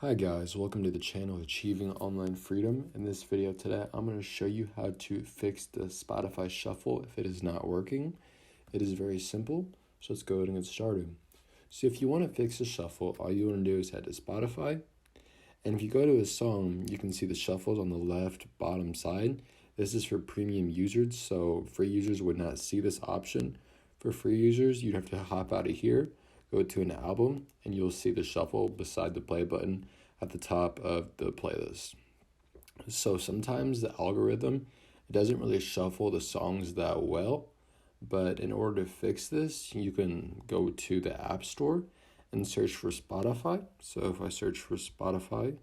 Hi guys, welcome to the channel Achieving Online Freedom. In this video today, I'm going to show you how to fix the Spotify shuffle if it is not working. It is very simple, so let's go ahead and get started. So if you want to fix the shuffle, all you want to do is head to Spotify. And if you go to a song, you can see the shuffles on the left bottom side. This is for premium users, so free users would not see this option. For free users, you'd have to hop out of here, go to an album, and you'll see the shuffle beside the play button at the top of the playlist. So sometimes the algorithm doesn't really shuffle the songs that well, but in order to fix this, you can go to the App Store and search for Spotify. So if I search for Spotify,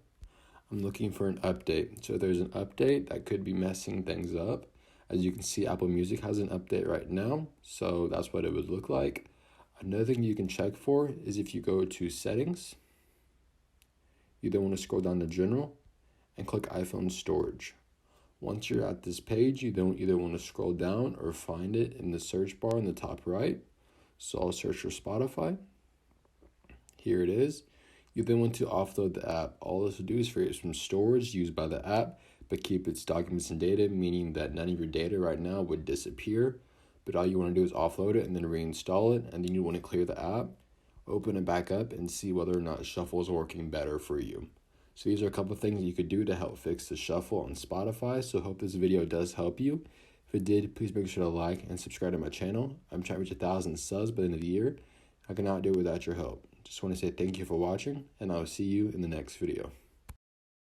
I'm looking for an update. So there's an update that could be messing things up. As you can see, Apple Music has an update right now, so that's what it would look like. Another thing you can check for is if you go to Settings, you then want to scroll down to General and click iPhone Storage. Once you're at this page, you then either want to scroll down or find it in the search bar in the top right. So I'll search for Spotify. Here it is. You then want to offload the app. All this will do is create some storage used by the app, but keep its documents and data, meaning that none of your data right now would disappear. But all you want to do is offload it and then reinstall it, and then you want to clear the app, open it back up, and see whether or not Shuffle is working better for you. So these are a couple of things you could do to help fix the Shuffle on Spotify, so I hope this video does help you. If it did, please make sure to like and subscribe to my channel. I'm trying to reach 1,000 subs by the end of the year. I cannot do it without your help. Just want to say thank you for watching, and I will see you in the next video.